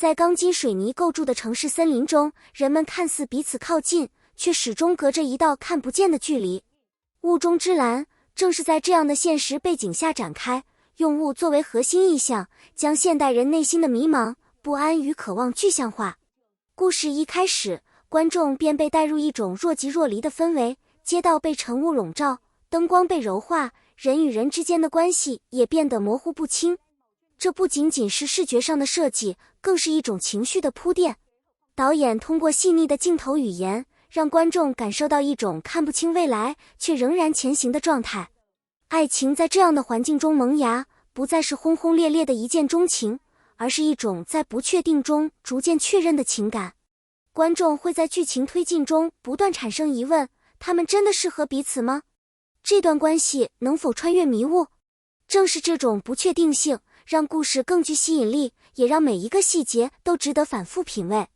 在钢筋水泥构筑的城市森林中，人们看似彼此靠近，却始终隔着一道看不见的距离。雾中之蓝正是在这样的现实背景下展开，用雾作为核心意象，将现代人内心的迷茫、不安与渴望具象化。故事一开始，观众便被带入一种若即若离的氛围，街道被晨雾笼罩，灯光被柔化，人与人之间的关系也变得模糊不清。这不仅仅是视觉上的设计，更是一种情绪的铺垫。导演通过细腻的镜头语言，让观众感受到一种看不清未来却仍然前行的状态。爱情在这样的环境中萌芽，不再是轰轰烈烈的一见钟情，而是一种在不确定中逐渐确认的情感。观众会在剧情推进中不断产生疑问：他们真的适合彼此吗？这段关系能否穿越迷雾？正是这种不确定性，让故事更具吸引力，也让每一个细节都值得反复品味。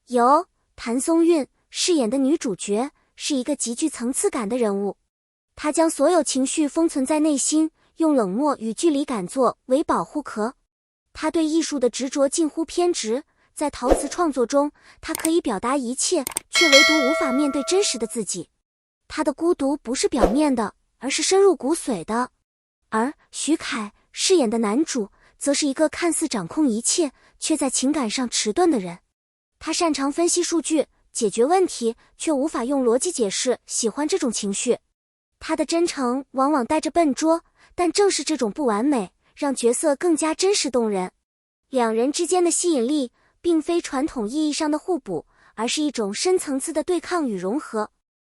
由谭松韵饰演的女主角是一个极具层次感的人物，她将所有情绪封存在内心，用冷漠与距离感作为保护壳。她对艺术的执着近乎偏执，在陶瓷创作中，她可以表达一切，却唯独无法面对真实的自己。她的孤独不是表面的，而是深入骨髓的。而徐凯饰演的男主则是一个看似掌控一切，却在情感上迟钝的人。他擅长分析数据，解决问题，却无法用逻辑解释喜欢这种情绪。他的真诚往往带着笨拙，但正是这种不完美，让角色更加真实动人。两人之间的吸引力并非传统意义上的互补，而是一种深层次的对抗与融合。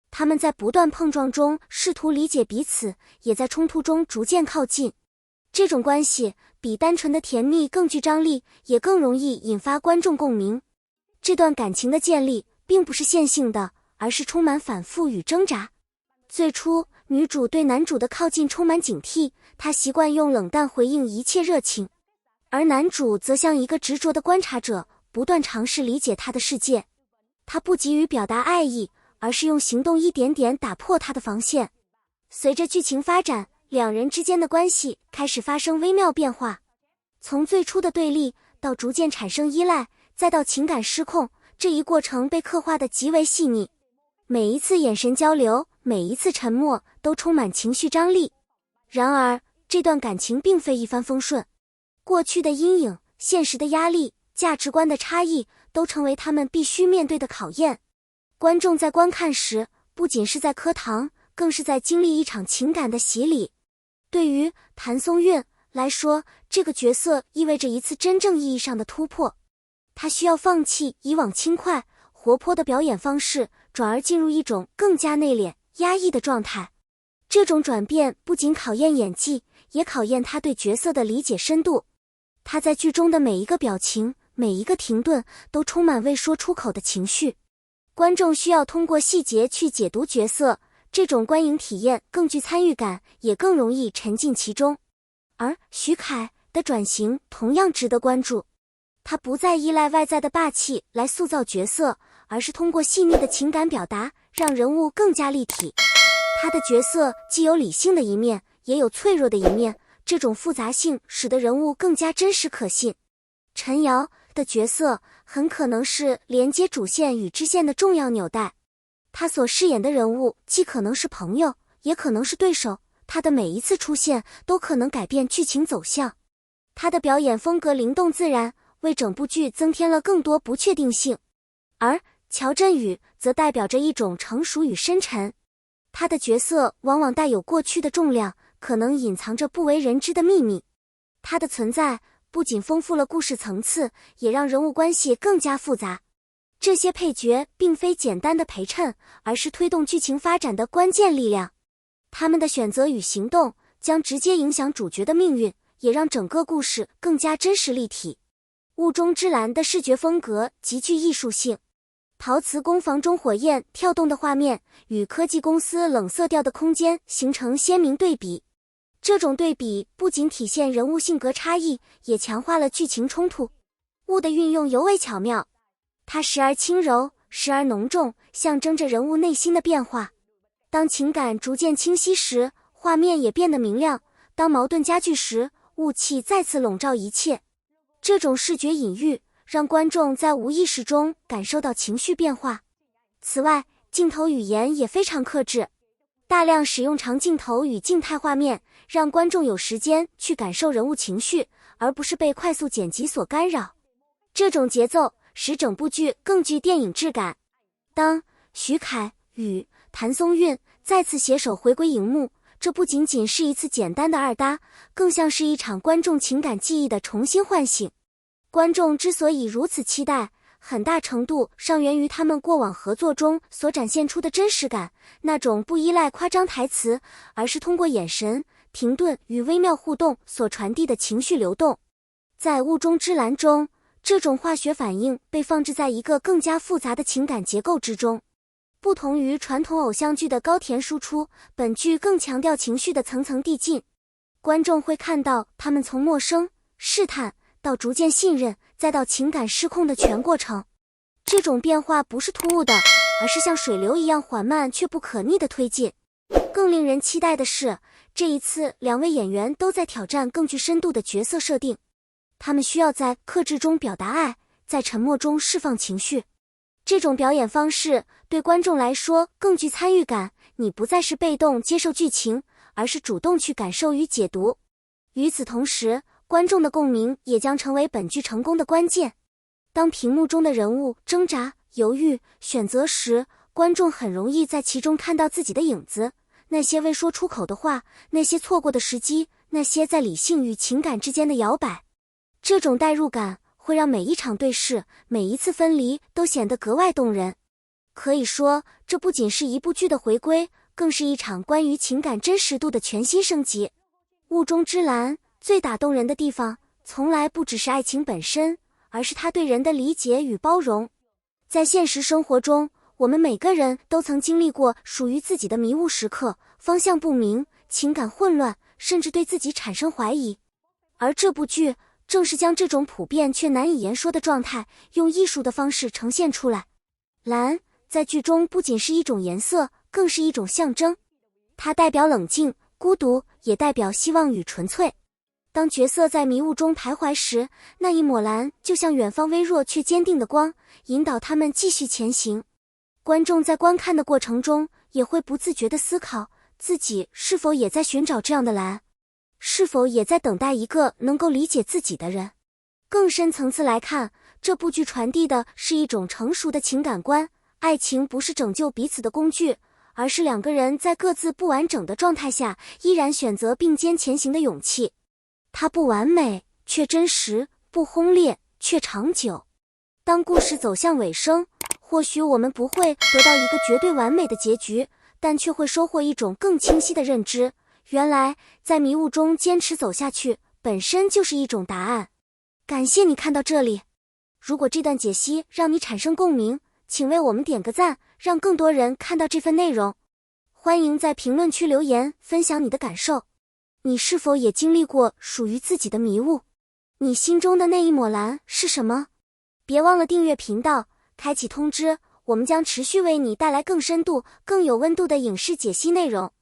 他们在不断碰撞中试图理解彼此，也在冲突中逐渐靠近。这种关系比单纯的甜蜜更具张力，也更容易引发观众共鸣。这段感情的建立并不是线性的，而是充满反复与挣扎。最初，女主对男主的靠近充满警惕，她习惯用冷淡回应一切热情，而男主则像一个执着的观察者，不断尝试理解她的世界。他不急于表达爱意，而是用行动一点点打破他的防线。随着剧情发展，两人之间的关系开始发生微妙变化，从最初的对立到逐渐产生依赖，再到情感失控，这一过程被刻画得极为细腻。每一次眼神交流，每一次沉默，都充满情绪张力。然而，这段感情并非一帆风顺，过去的阴影、现实的压力、价值观的差异，都成为他们必须面对的考验。观众在观看时，不仅是在磕糖，更是在经历一场情感的洗礼。对于谭松韵来说，这个角色意味着一次真正意义上的突破。她需要放弃以往轻快、活泼的表演方式，转而进入一种更加内敛、压抑的状态。这种转变不仅考验演技，也考验她对角色的理解深度。她在剧中的每一个表情、每一个停顿，都充满未说出口的情绪。观众需要通过细节去解读角色，这种观影体验更具参与感，也更容易沉浸其中。而徐凯的转型同样值得关注，他不再依赖外在的霸气来塑造角色，而是通过细腻的情感表达，让人物更加立体。他的角色既有理性的一面，也有脆弱的一面，这种复杂性使得人物更加真实可信。陈瑶的角色很可能是连接主线与支线的重要纽带，他所饰演的人物既可能是朋友，也可能是对手，他的每一次出现都可能改变剧情走向。他的表演风格灵动自然，为整部剧增添了更多不确定性。而乔振宇则代表着一种成熟与深沉，他的角色往往带有过去的重量，可能隐藏着不为人知的秘密。他的存在不仅丰富了故事层次，也让人物关系更加复杂。这些配角并非简单的陪衬，而是推动剧情发展的关键力量。他们的选择与行动将直接影响主角的命运，也让整个故事更加真实立体。雾中之蓝的视觉风格极具艺术性，陶瓷工房中火焰跳动的画面与科技公司冷色调的空间形成鲜明对比。这种对比不仅体现人物性格差异，也强化了剧情冲突。雾的运用尤为巧妙，它时而轻柔，时而浓重，象征着人物内心的变化。当情感逐渐清晰时，画面也变得明亮；当矛盾加剧时，雾气再次笼罩一切。这种视觉隐喻让观众在无意识中感受到情绪变化。此外，镜头语言也非常克制，大量使用长镜头与静态画面，让观众有时间去感受人物情绪，而不是被快速剪辑所干扰。这种节奏使整部剧更具电影质感。当徐凯与谭松韵再次携手回归荧幕，这不仅仅是一次简单的二搭，更像是一场观众情感记忆的重新唤醒。观众之所以如此期待，很大程度上源于他们过往合作中所展现出的真实感，那种不依赖夸张台词，而是通过眼神、停顿与微妙互动所传递的情绪流动。在《雾中之蓝》中，这种化学反应被放置在一个更加复杂的情感结构之中。不同于传统偶像剧的高甜输出，本剧更强调情绪的层层递进。观众会看到他们从陌生、试探到逐渐信任，再到情感失控的全过程。这种变化不是突兀的，而是像水流一样缓慢却不可逆的推进。更令人期待的是，这一次两位演员都在挑战更具深度的角色设定。他们需要在克制中表达爱，在沉默中释放情绪。这种表演方式对观众来说更具参与感，你不再是被动接受剧情，而是主动去感受与解读。与此同时，观众的共鸣也将成为本剧成功的关键。当屏幕中的人物挣扎、犹豫、选择时，观众很容易在其中看到自己的影子，那些未说出口的话，那些错过的时机，那些在理性与情感之间的摇摆。这种代入感会让每一场对视、每一次分离都显得格外动人。可以说，这不仅是一部剧的回归，更是一场关于情感真实度的全新升级。雾中之蓝最打动人的地方，从来不只是爱情本身，而是它对人的理解与包容。在现实生活中，我们每个人都曾经历过属于自己的迷雾时刻，方向不明，情感混乱，甚至对自己产生怀疑。而这部剧正是将这种普遍却难以言说的状态，用艺术的方式呈现出来。蓝在剧中不仅是一种颜色，更是一种象征。它代表冷静、孤独，也代表希望与纯粹。当角色在迷雾中徘徊时，那一抹蓝就像远方微弱却坚定的光，引导他们继续前行。观众在观看的过程中，也会不自觉地思考，自己是否也在寻找这样的蓝？是否也在等待一个能够理解自己的人？更深层次来看，这部剧传递的是一种成熟的情感观，爱情不是拯救彼此的工具，而是两个人在各自不完整的状态下，依然选择并肩前行的勇气。它不完美，却真实；不轰烈，却长久。当故事走向尾声，或许我们不会得到一个绝对完美的结局，但却会收获一种更清晰的认知。原来，在迷雾中坚持走下去，本身就是一种答案。感谢你看到这里。如果这段解析让你产生共鸣，请为我们点个赞，让更多人看到这份内容。欢迎在评论区留言，分享你的感受。你是否也经历过属于自己的迷雾？你心中的那一抹蓝是什么？别忘了订阅频道，开启通知，我们将持续为你带来更深度、更有温度的影视解析内容。